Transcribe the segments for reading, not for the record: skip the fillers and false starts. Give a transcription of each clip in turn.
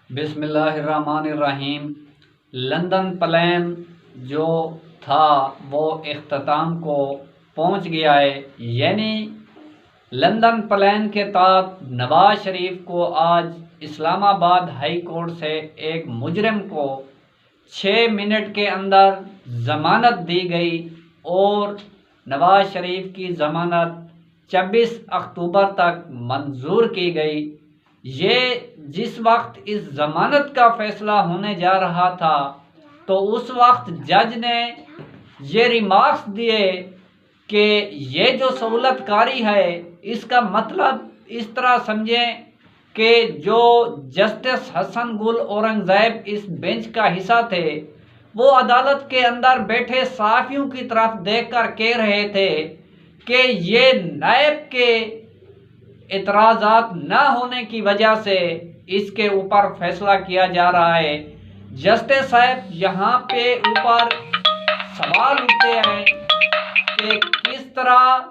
बिस्मिल्लाहिर्रहमानिर्रहीम। London plane जो था वो इख्तिताम को पहुंच गया है। यानी लंदन प्लेन के तहत नवाज शरीफ को आज इस्लामाबाद हाई कोर्ट से एक मुजरिम को 6 मिनट के अंदर ज़मानत दी गई और नवाज शरीफ की ज़मानत 26 अक्टूबर तक मंजूर की गई। ये जिस वक्त इस ज़मानत का फ़ैसला होने जा रहा था तो उस वक्त जज ने ये रिमार्क्स दिए कि ये जो सहूलतकारी है इसका मतलब इस तरह समझें कि जो जस्टिस हसन गुल औरंगज़ेब इस बेंच का हिस्सा थे वो अदालत के अंदर बैठे सहाफ़ियों की तरफ देखकर कह रहे थे कि ये नायब के इतराज़ात न होने की वजह से इसके ऊपर फैसला किया जा रहा है। जस्टिस साहब यहाँ पे ऊपर सवाल उठते हैं कि किस तरह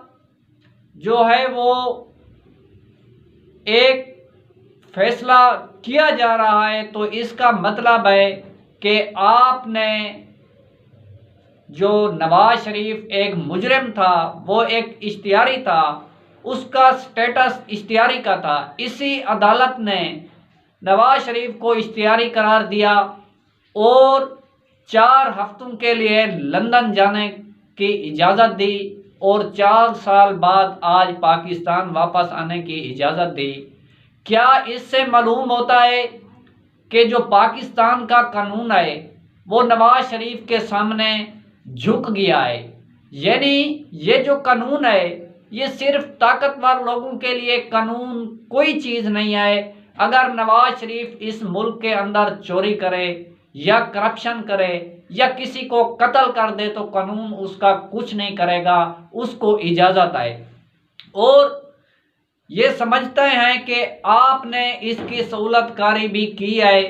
जो है वो एक फैसला किया जा रहा है, तो इसका मतलब है कि आपने जो नवाज शरीफ एक मुजरिम था वो एक इश्तियारी था, उसका स्टेटस इश्तियारी का था। इसी अदालत ने नवाज शरीफ को इश्तियारी करार दिया और 4 हफ्तों के लिए लंदन जाने की इजाज़त दी और 4 साल बाद आज पाकिस्तान वापस आने की इजाज़त दी। क्या इससे मालूम होता है कि जो पाकिस्तान का कानून है वो नवाज शरीफ के सामने झुक गया है। यानी ये जो कानून है ये सिर्फ ताकतवर लोगों के लिए कानून कोई चीज़ नहीं है। अगर नवाज शरीफ इस मुल्क के अंदर चोरी करे या करप्शन करे या किसी को कत्ल कर दे तो कानून उसका कुछ नहीं करेगा, उसको इजाज़त है। और ये समझते हैं कि आपने इसकी सहूलतकारी भी की है,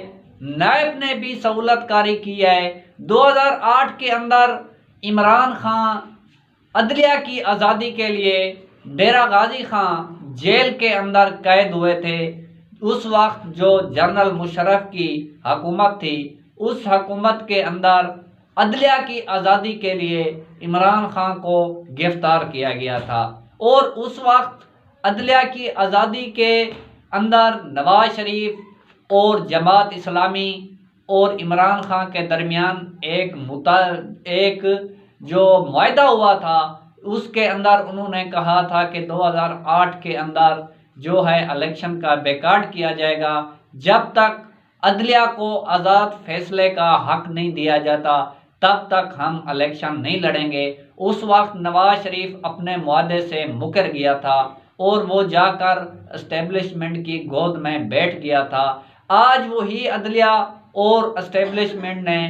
नायब ने भी सहूलतकारी की है। 2008 के अंदर इमरान खान अदलिया की आज़ादी के लिए डेरा गाजी खान जेल के अंदर कैद हुए थे। उस वक्त जो जनरल मुशर्रफ की हुकूमत थी उस हुकूमत के अंदर अदलिया की आज़ादी के लिए इमरान खान को गिरफ्तार किया गया था और उस वक्त अदलिया की आज़ादी के अंदर नवाज शरीफ और जमात इस्लामी और इमरान खान के दरमियान एक जो मुआहदा हुआ था उसके अंदर उन्होंने कहा था कि 2008 के अंदर जो है इलेक्शन का बैकाट किया जाएगा। जब तक अदलिया को आज़ाद फैसले का हक नहीं दिया जाता तब तक हम इलेक्शन नहीं लड़ेंगे। उस वक्त नवाज शरीफ अपने मुआहदे से मुकर गया था और वो जाकर एस्टेब्लिशमेंट की गोद में बैठ गया था। आज वही अदलिया और एस्टेब्लिशमेंट ने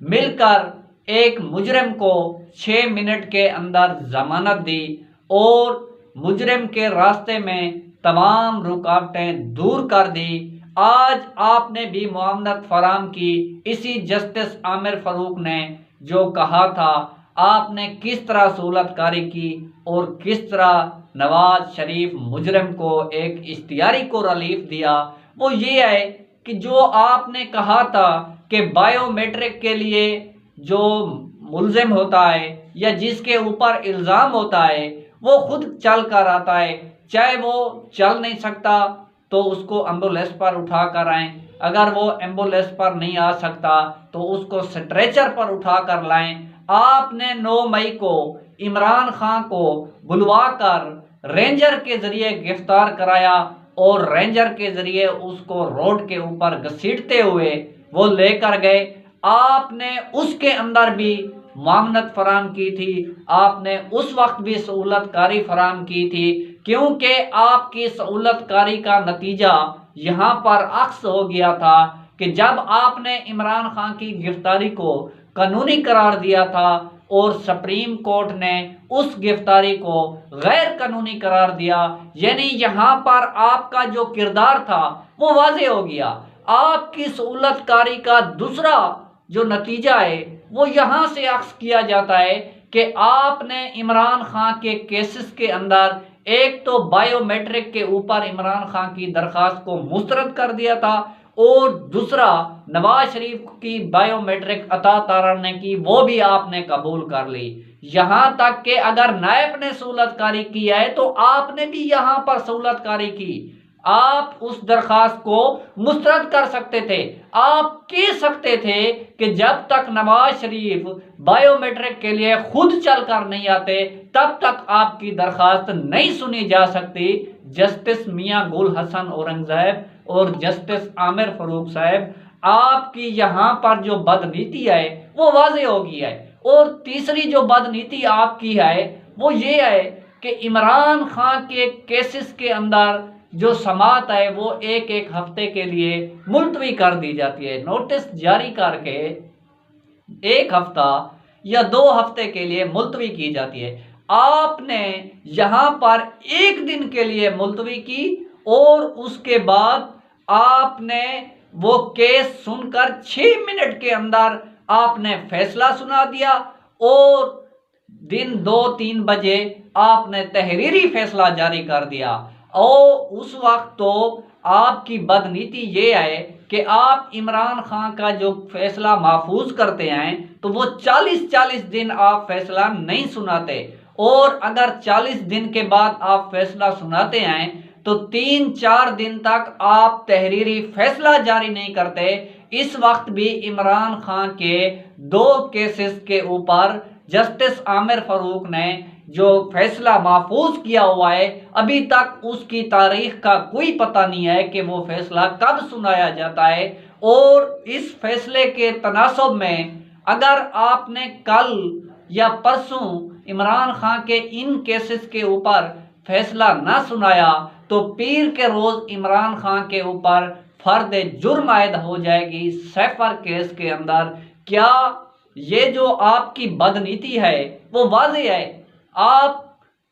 मिलकर एक मुजरिम को 6 मिनट के अंदर ज़मानत दी और मुजरिम के रास्ते में तमाम रुकावटें दूर कर दी। आज आपने भी मुआवनत फराम की। इसी जस्टिस आमिर फ़ारूक ने जो कहा था आपने किस तरह सहूलतकारी की और किस तरह नवाज शरीफ मुजरिम को एक इख्तियारी को रिलीफ दिया, वो ये है कि जो आपने कहा था कि बायोमेट्रिक के लिए जो मुलजिम होता है या जिसके ऊपर इल्ज़ाम होता है वो खुद चल कर आता है, चाहे वो चल नहीं सकता तो उसको एम्बुलेंस पर उठा कर आएँ, अगर वो एम्बुलेंस पर नहीं आ सकता तो उसको स्ट्रेचर पर उठा कर लाएँ। आपने 9 मई को इमरान खान को बुलवाकर रेंजर के ज़रिए गिरफ्तार कराया और रेंजर के ज़रिए उसको रोड के ऊपर घसीटते हुए वो लेकर गए। आपने उसके अंदर भी मुआवनत फराम की थी, आपने उस वक्त भी सहूलतकारी फराम की थी, क्योंकि आपकी सहूलतकारी का नतीजा यहाँ पर अक्स हो गया था कि जब आपने इमरान खान की गिरफ्तारी को कानूनी करार दिया था और सुप्रीम कोर्ट ने उस गिरफ्तारी को गैर कानूनी करार दिया, यानी यहाँ पर आपका जो किरदार था वो वाज़ेह हो गया। आपकी सहूलतकारी का दूसरा जो नतीजा है वो यहाँ से अक्स किया जाता है कि आपने इमरान खान के केसेस के अंदर एक तो बायोमेट्रिक के ऊपर इमरान खान की दरख्वास्त को मुस्तरद कर दिया था और दूसरा नवाज शरीफ की बायोमेट्रिक अता तारने की वो भी आपने कबूल कर ली। यहां तक कि अगर नायब ने सहूलतकारी की है तो आपने भी यहां पर सहूलतकारी की। आप उस दरखास्त को मुस्तरद कर सकते थे। आप कह सकते थे कि जब तक नवाज शरीफ बायोमेट्रिक के लिए खुद चलकर नहीं आते तब तक आपकी दरखास्त नहीं सुनी जा सकती। जस्टिस मियां गुल हसन औरंगजेब और जस्टिस आमिर फारूक साहब, आपकी यहाँ पर जो बदनीति है वो वाज़ेह हो गई है। और तीसरी जो बदनीति आपकी है वो ये है कि इमरान खान के केसेस के अंदर जो समाअत है वो एक एक हफ्ते के लिए मुलतवी कर दी जाती है। नोटिस जारी करके एक हफ्ता या 2 हफ्ते के लिए मुलतवी की जाती है। आपने यहाँ पर एक दिन के लिए मुलतवी की और उसके बाद आपने वो केस सुनकर 6 मिनट के अंदर आपने फैसला सुना दिया और दिन 2-3 बजे आपने तहरीरी फैसला जारी कर दिया। और उस वक्त तो आपकी बदनीति ये है कि आप इमरान खान का जो फैसला महफूज करते हैं तो वो 40-40 दिन आप फैसला नहीं सुनाते, और अगर 40 दिन के बाद आप फैसला सुनाते हैं तो 3-4 दिन तक आप तहरीरी फैसला जारी नहीं करते। इस वक्त भी इमरान खान के 2 केसेस के ऊपर जस्टिस आमिर फारूक ने जो फैसला महफूज किया हुआ है, अभी तक उसकी तारीख का कोई पता नहीं है कि वो फैसला कब सुनाया जाता है। और इस फैसले के तनासब में अगर आपने कल या परसों इमरान खान के इन केसेस के ऊपर फैसला ना सुनाया तो पीर के रोज इमरान खान के ऊपर फर्द जुर्म आयद हो जाएगी सैफर केस के अंदर। क्या ये जो आपकी बदनीति है वो वाज़ेह है। आप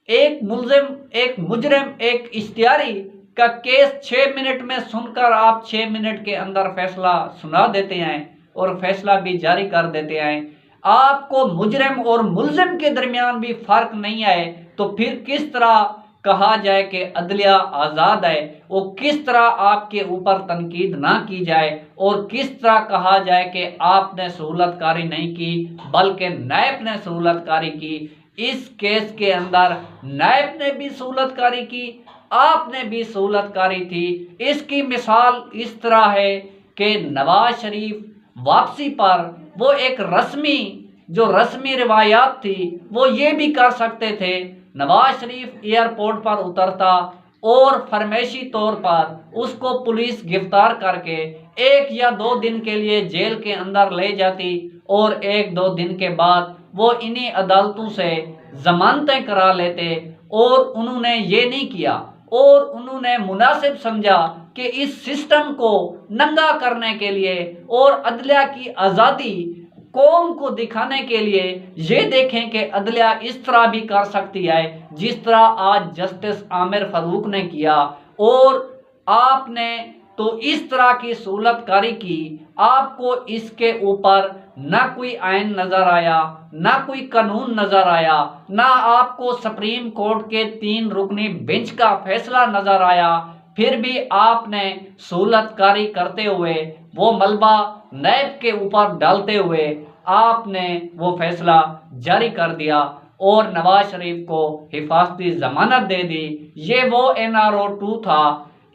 एक मुल्जिम, एक मुजरिम, एक इश्तियारी का केस 6 मिनट में सुनकर आप 6 मिनट के अंदर फैसला सुना देते हैं और फैसला भी जारी कर देते हैं। आपको मुजरिम और मुल्जिम के दरमियान भी फर्क नहीं है तो फिर किस तरह कहा जाए कि अदलिया आज़ाद है। वो किस तरह आपके ऊपर तनकीद ना की जाए और किस तरह कहा जाए कि आपने सहूलतकारी नहीं की बल्कि नायब ने सहूलतकारी की। इस केस के अंदर नायब ने भी सहूलतकारी की, आपने भी सहूलतकारी थी। इसकी मिसाल इस तरह है कि नवाज शरीफ वापसी पर वो एक रस्मी रिवायात थी वो ये भी कर सकते थे। नवाज शरीफ एयरपोर्ट पर उतरता और फरमाइशी तौर पर उसको पुलिस गिरफ्तार करके 1 या 2 दिन के लिए जेल के अंदर ले जाती और 1-2 दिन के बाद वो इन्हीं अदालतों से जमानतें करा लेते। और उन्होंने ये नहीं किया और उन्होंने मुनासिब समझा कि इस सिस्टम को नंगा करने के लिए और अदलिया की आज़ादी कौम को दिखाने के लिए ये देखें कि अदलिया इस तरह भी कर सकती है जिस तरह आज जस्टिस आमिर फारूक ने किया। और आपने तो इस तरह की सहूलतकारी की, आपको इसके ऊपर ना कोई आइन नज़र आया, ना कोई कानून नज़र आया, ना आपको सुप्रीम कोर्ट के 3 रुकनी बेंच का फैसला नज़र आया। फिर भी आपने सहूलतकारी करते हुए वो मलबा नायब के ऊपर डालते हुए आपने वो फैसला जारी कर दिया और नवाज शरीफ को हिफाजती जमानत दे दी। ये वो NRO 2 था।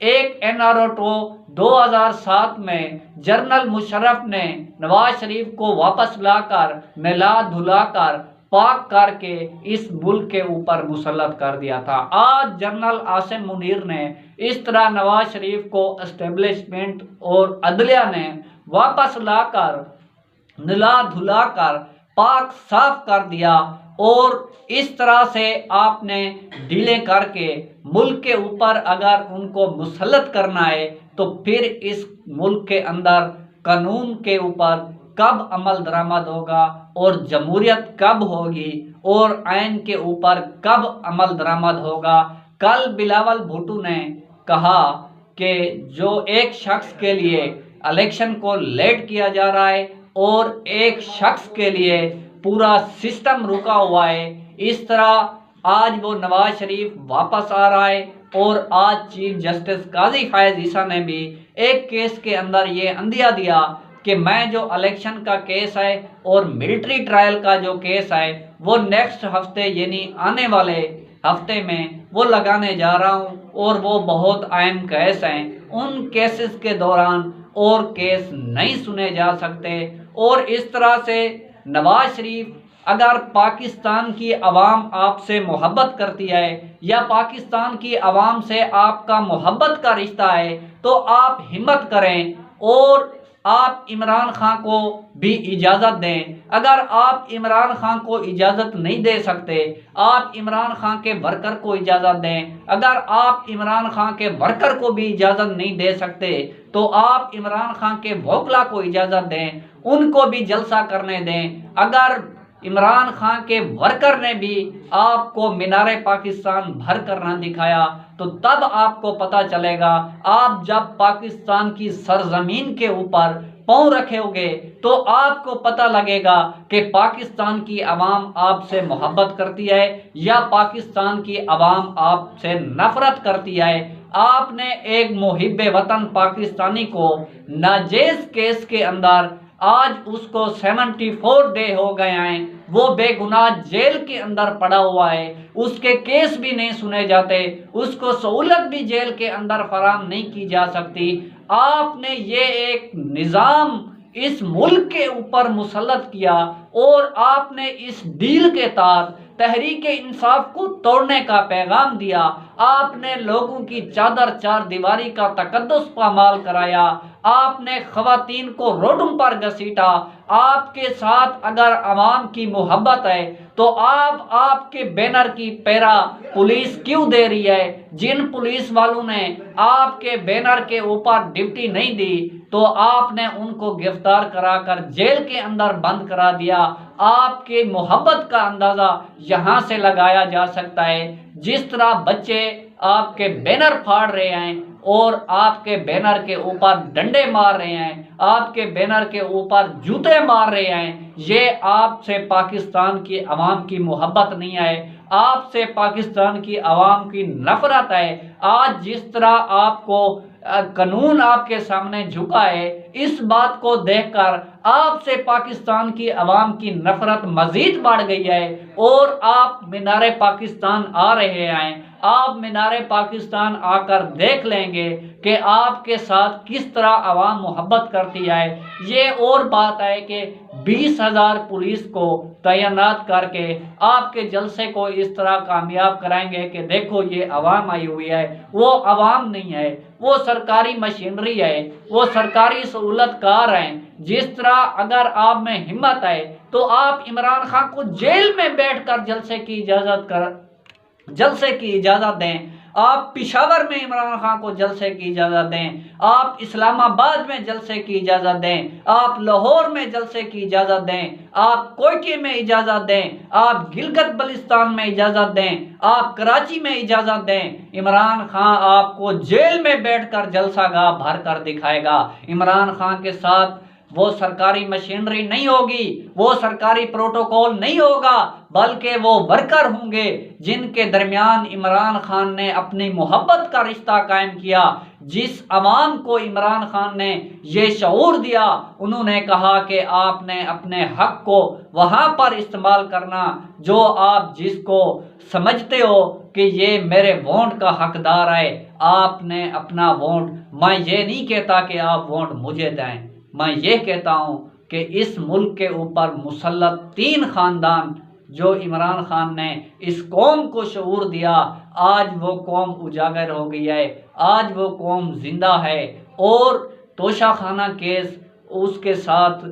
एक NRO 2 2007 में जनरल मुशर्रफ ने नवाज शरीफ को वापस लाकर मिला धुलाकर पाक करके इस मुल्क के ऊपर मुसल्लत कर दिया था। आज जनरल आसिम मुनीर ने इस तरह नवाज शरीफ को एस्टेब्लिशमेंट और अदलिया ने वापस लाकर मिला धुलाकर पाक साफ कर दिया। और इस तरह से आपने डीलें करके मुल्क के ऊपर अगर उनको मुसल्लत करना है तो फिर इस मुल्क के अंदर कानून के ऊपर कब अमल दरामद होगा और जमहूरियत कब होगी और आइन के ऊपर कब अमल दरामद होगा। कल बिलावल भुट्टो ने कहा कि जो एक शख्स के लिए इलेक्शन को लेट किया जा रहा है और एक शख्स के लिए पूरा सिस्टम रुका हुआ है, इस तरह आज वो नवाज शरीफ वापस आ रहा है। और आज चीफ जस्टिस काजी फायज ईसा ने भी एक केस के अंदर ये अंदिया दिया कि मैं जो इलेक्शन का केस है और मिलिट्री ट्रायल का जो केस है वो नेक्स्ट हफ्ते यानी आने वाले हफ्ते में वो लगाने जा रहा हूँ और वो बहुत अहम केस हैं। उन केसेस के दौरान और केस नहीं सुने जा सकते। और इस तरह से नवाज शरीफ, अगर पाकिस्तान की आवाम आपसे मोहब्बत करती है या पाकिस्तान की आवाम से आपका मोहब्बत का रिश्ता है तो आप हिम्मत करें और आप इमरान खान को भी इजाज़त दें। अगर आप इमरान खान को इजाज़त नहीं दे सकते, आप इमरान खान के वर्कर को इजाज़त दें। अगर आप इमरान खान के वर्कर को भी इजाज़त नहीं दे सकते तो आप इमरान खान के वोकला को इजाज़त दें, उनको भी जलसा करने दें। अगर इमरान खान के वर्कर ने भी आपको मीनारे पाकिस्तान भर कर ना दिखाया तो तब आपको पता चलेगा। आप जब पाकिस्तान की सरजमीन के ऊपर पांव रखोगे तो आपको पता लगेगा कि पाकिस्तान की आवाम आपसे मोहब्बत करती है या पाकिस्तान की आवाम आपसे नफरत करती है। आपने एक मुहिब्बे वतन पाकिस्तानी को नाजेज केस के अंदर आज उसको 74 डे हो गए हैं, वो बेगुनाह जेल के अंदर पड़ा हुआ है, उसके केस भी नहीं सुने जाते, उसको सहूलत भी जेल के अंदर फराम नहीं की जा सकती। आपने ये एक निज़ाम इस मुल्क के ऊपर मुसल्लत किया और आपने इस डील के तहत तहरीक इंसाफ को तोड़ने का पैगाम दिया। आपने लोगों की चादर चार दीवारी का तकद्दुस पामाल कराया। आपने खवातीन को रोडों पर घसीटा। आपके साथ अगर आवाम की मोहब्बत है तो आप आपके बैनर की पैरा पुलिस क्यों दे रही है? जिन पुलिस वालों ने आपके बैनर के ऊपर ड्यूटी नहीं दी तो आपने उनको गिरफ्तार कराकर जेल के अंदर बंद करा दिया। आपके मोहब्बत का अंदाज़ा यहाँ से लगाया जा सकता है। जिस तरह बच्चे आपके बैनर फाड़ रहे हैं और आपके बैनर के ऊपर डंडे मार रहे हैं, आपके बैनर के ऊपर जूते मार रहे हैं, ये आपसे पाकिस्तान की आवाम की मोहब्बत नहीं है, आपसे पाकिस्तान की आवाम की नफरत है। आज जिस तरह आपको कानून आपके सामने झुका है, इस बात को देखकर आपसे पाकिस्तान की आवाम की नफरत मजीद बढ़ गई है और आप मीनारे पाकिस्तान आ रहे हैं। आप मीनारे पाकिस्तान आकर देख लेंगे कि आपके साथ किस तरह आवाम मोहब्बत करती है। ये और बात है कि 20,000 पुलिस को तैनात करके आपके जलसे को इस तरह कामयाब कराएंगे कि देखो ये आवाम आई हुई है। वो आवाम नहीं है, वो सरकारी मशीनरी है, वो सरकारी सहूलतकार हैं। जिस तरह अगर आप में हिम्मत है तो आप इमरान खान को जेल में बैठकर जलसे की इजाज़त दें। आप पेशावर में इमरान खान को जलसे की इजाज़त दें, आप इस्लामाबाद में जलसे की इजाज़त दें, आप लाहौर में जलसे की इजाज़त दें, आप कोयटे में इजाज़त दें, आप गिलगित बल्तिस्तान में इजाज़त दें, आप कराची में इजाज़त दें। इमरान खान आपको जेल में बैठकर जलसागाह भर कर दिखाएगा। इमरान खान के साथ वो सरकारी मशीनरी नहीं होगी, वो सरकारी प्रोटोकॉल नहीं होगा, बल्कि वो वर्कर होंगे जिनके दरमियान इमरान खान ने अपनी मोहब्बत का रिश्ता कायम किया। जिस अवाम को इमरान खान ने ये शऊर दिया, उन्होंने कहा कि आपने अपने हक को वहाँ पर इस्तेमाल करना जो आप जिसको समझते हो कि ये मेरे वोट का हकदार है। आपने अपना वोट, मैं ये नहीं कहता कि आप वोट मुझे दें, मैं ये कहता हूँ कि इस मुल्क के ऊपर मुसल्लत 3 ख़ानदान जो इमरान खान ने इस कौम को शऊर दिया, आज वो कौम उजागर हो गई है, आज वो कौम जिंदा है। और तोशाखाना केस उसके साथ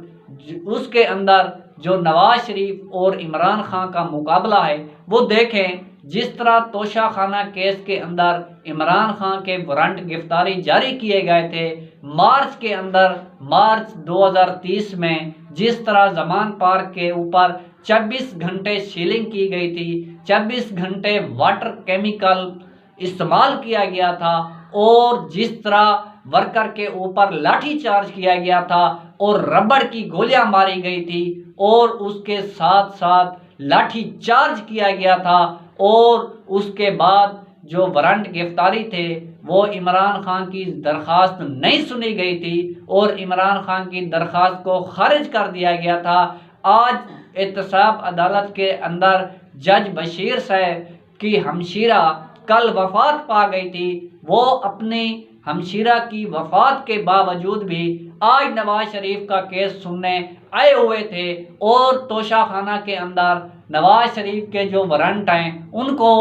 उसके अंदर जो नवाज शरीफ और इमरान खान का मुकाबला है वो देखें। जिस तरह तोशाखाना केस के अंदर इमरान खान के वारंट गिरफ्तारी जारी किए गए थे, मार्च के अंदर मार्च 2030 में जिस तरह जमान पार्क के ऊपर 24 घंटे सीलिंग की गई थी, 24 घंटे वाटर केमिकल इस्तेमाल किया गया था और जिस तरह वर्कर के ऊपर लाठी चार्ज किया गया था और रबड़ की गोलियां मारी गई थी और उसके साथ साथ लाठी चार्ज किया गया था और उसके बाद जो वारंट गिरफ्तारी थे वो इमरान खान की दरख्वास्त नहीं सुनी गई थी और इमरान खान की दरख्वास्त को खारिज कर दिया गया था। आज एहतसाब अदालत के अंदर जज बशीर साहब की हमशीरा कल वफात पा गई थी। वो अपनी हमशीरा की वफात के बावजूद भी आज नवाज शरीफ का केस सुनने आए हुए थे और तोशाखाना के अंदर नवाज शरीफ के जो वारंट हैं उनको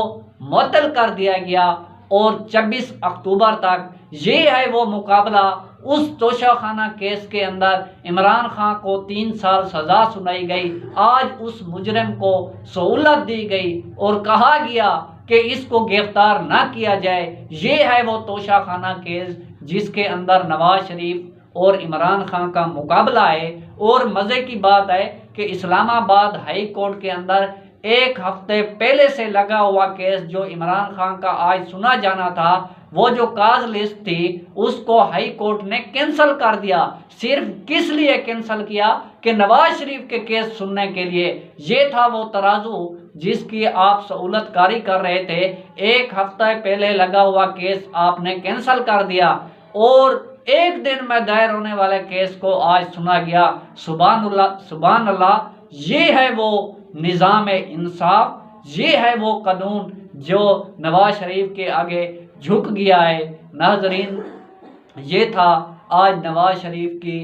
मुअत्तल कर दिया गया और 26 अक्टूबर तक ये है वो मुकाबला। उस तोशाखाना केस के अंदर इमरान खान को 3 साल सज़ा सुनाई गई। आज उस मुजरिम को सहूलत दी गई और कहा गया कि इसको गिरफ्तार ना किया जाए। ये है वो तोशाखाना केस जिसके अंदर नवाज शरीफ और इमरान खान का मुकाबला है। और मज़े की बात है कि इस्लामाबाद हाई कोर्ट के अंदर एक हफ्ते पहले से लगा हुआ केस जो इमरान खान का आज सुना जाना था, वो जो काज लिस्ट थी उसको हाई कोर्ट ने कैंसिल कर दिया। सिर्फ किस लिए कैंसिल किया कि नवाज शरीफ के केस सुनने के लिए। ये था वो तराजू जिसकी आप सहूलतकारी कर रहे थे। एक हफ्ता पहले लगा हुआ केस आपने कैंसिल कर दिया और एक दिन में दायर होने वाले केस को आज सुना गया। सुभान अल्लाह। ये है वो निज़ाम इंसाफ, ये है वो कानून जो नवाज शरीफ के आगे झुक गया है। नाजरीन, ये था आज नवाज शरीफ की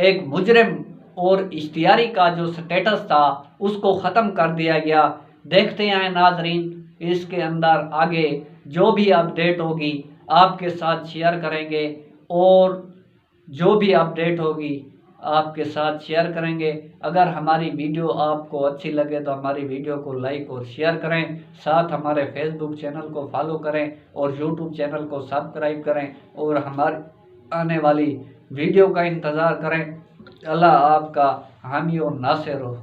एक मुजरिम और इश्तियारी का जो स्टेटस था उसको ख़त्म कर दिया गया। देखते हैं नाजरीन इसके अंदर आगे जो भी अपडेट होगी आपके साथ शेयर करेंगे और जो भी अपडेट होगी आपके साथ शेयर करेंगे। अगर हमारी वीडियो आपको अच्छी लगे तो हमारी वीडियो को लाइक और शेयर करें। साथ हमारे फेसबुक चैनल को फॉलो करें और यूट्यूब चैनल को सब्सक्राइब करें और हमारी आने वाली वीडियो का इंतज़ार करें। अल्लाह आपका हामी और नासिर हो।